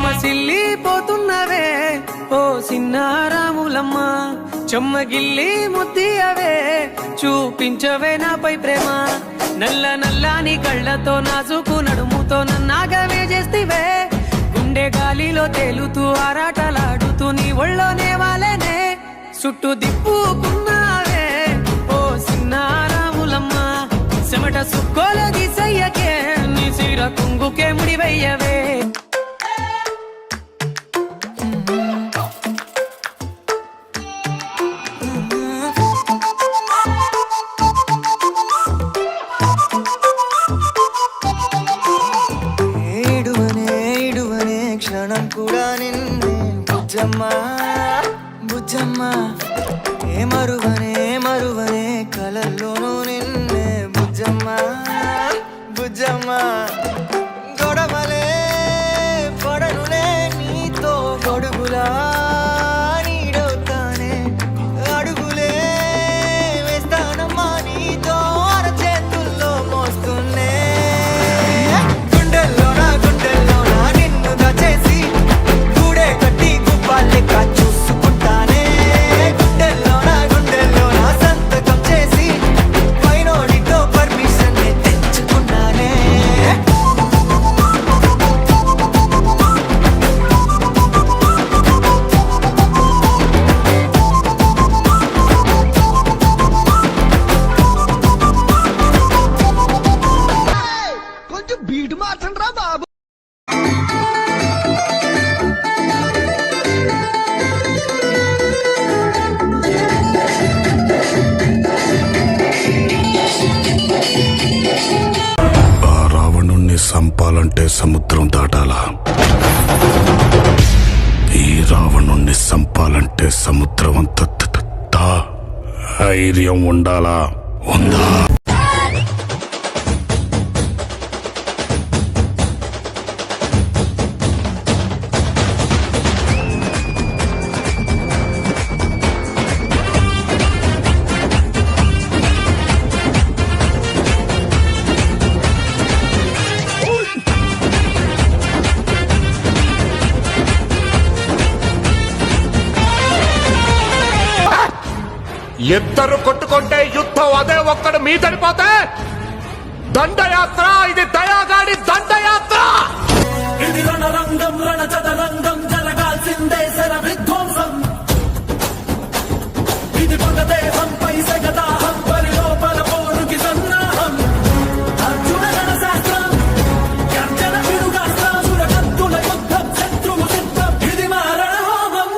సొమ్మసిల్లిపోతున్నవే ఓ సిన్నారాములమ్మ, చెమ్మగిల్లి ముద్దియవే చూపించవే నాపై ప్రేమ. నల్ల నల్లాని కళ్ళతో నాజుకు నడుముతో నన్నాగవే చేస్తివే, గుండె గాలిలో తేలుతూ ఆరాటలాడుతూ నీ ఒళ్ళోనే వాలేనే చుట్టూ దిప్పుకున్నావే ఓ సిన్నారాములమ్మ. చెమట సుక్కోల దిశయ్యకే నీ చీర కుంగుకే ముడివయ్యవే. క్షణం కూడా నిన్నే బుజ్జమ్మా బుజ్జమ్మా, ఏ మరువనే కలల్లోనూ నిన్నే బుజ్జమ్మా బుజ్జమ్మా. గొడవలే పడనులే నీతో గొడుగులా నీడవుతానే, అడుగులే వేస్తానమ్మా నీతో అరచేతుల్లో మోస్తున్నే. చూసుకుంటానే గుండెల్లో నా సంతకం చేసి పైనోడితో పర్మిషన్ తెచ్చుకున్నానే. కొంచెం బీట్ మార్చండి రా బాబు. సంపాలంటే సముద్రం దాటాలా, ఈ రావణుణ్ణి సంపాలంటే సముద్రం అంత ధైర్యం ఉండాలా, ఉందా? ఇద్దరు కొట్టుకుంటే యుద్ధం అదే ఒక్కడు మీదడిపోతే దండయాత్ర, ఇది దయాగాడి దండయాత్ర. ఇది రణరంగం రణచదరంగం జరగాల్సిందే శర విధ్వంసం. ఇది పగదేహంపై సగదాహం పరి లోపల పోరుకి సన్నాహం. అర్జున రణశాస్త్రం గర్జన పిడుగాస్త్రం సురకత్తుల యుద్ధం శత్రువు సిద్ధం. ఇది మా రణహోమం.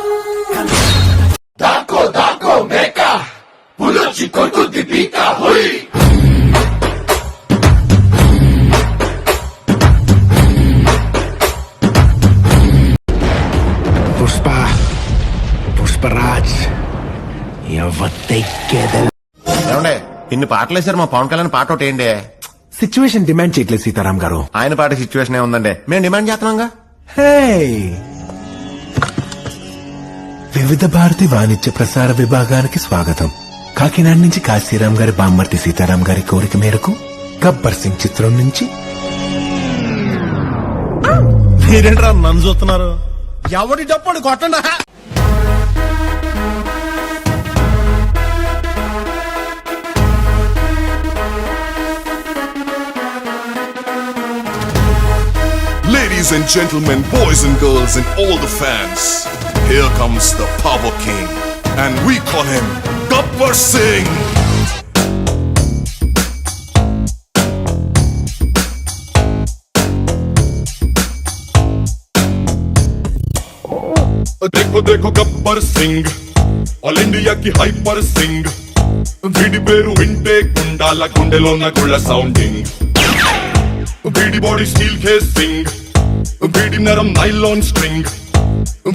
దాకో దాకో మేక పులుచి కొట్టుద్ది పీక హుయ్. పుష్పరాజ్ ఏమండే ఇన్ని పాటలు వేసారు, మా పవన్ కళ్యాణ్ పాట ఒకటి ఏంటి? సిచ్యువేషన్ డిమాండ్ చేయట్లేదు సీతారాం గారు. ఆయన పాట సిచ్యువేషన్ ఏముందండి, మేము డిమాండ్ చేస్తున్నాంగా. వివిధ భారతి వాణిజ్య ప్రసార విభాగానికి స్వాగతం. కాకినాడ నుంచి కాశీరాం గారి బామ్మర్తి సీతారాం గారి కోరిక మేరకు గబ్బర్ సింగ్ చిత్రం నుంచి. మీరేంట్రా నన్ను చూస్తున్నారు? ఎవడి డప్పుడు కొట్టండా. Ladies and gentlemen, boys and girls and all the fans, here comes the Power King and we call him Gabbar Singh. देखो देखो गब्बर सिंह ऑल इंडिया की हाइपर सिंह వీడి పేరు వింటే గుండాల గుండెలో నా గుళ్ళ సౌండింగ్ వీడి బాడీ స్టీల్ కేసింగ్ వీడి నరం నైలాన్ స్ట్రింగ్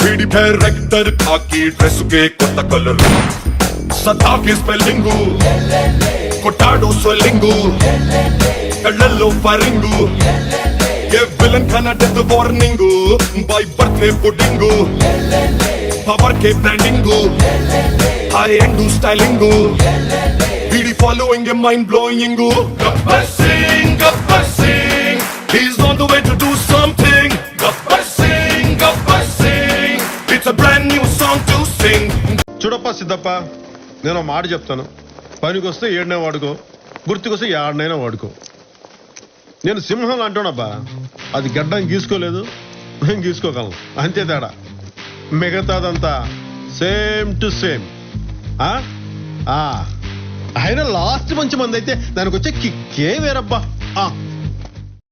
వీడి డైరెక్టర్ కాకి డ్రెస్ కే కొత్త కలర్ సదా కి స్పెల్లింగ్ కొట్టాడో స్వెల్లింగ్ కళ్ళల్లో ఫరింగు ఏ విలన్ కన్నా death warning by birthday pudding power కే బ్రాండింగ్ హై ఎండ్ స్టైలింగ్ వీడి ఫాలోయింగ్ ఏ mind blowing Gabbar Singh he's on the way to do something. Gabbar Singh It's a brand new song to sing. చూడప్ప సిద్ధప్ప, నేను ఒక మాట చెప్తాను. పనికి వస్తే ఏడనే వాడుకో, గుర్తుకొస్తే ఏడనైనా వాడుకో. నేను సింహం అంటానబ్బా, అది గడ్డం గీసుకోలేదు, మేము గీసుకోగలం, అంతే తేడా. మిగతాదంతా సేమ్ టు సేమ్. అయినా లాస్ట్ మంచి మంది అయితే దానికి వచ్చే కిక్కే వేరబ్బా.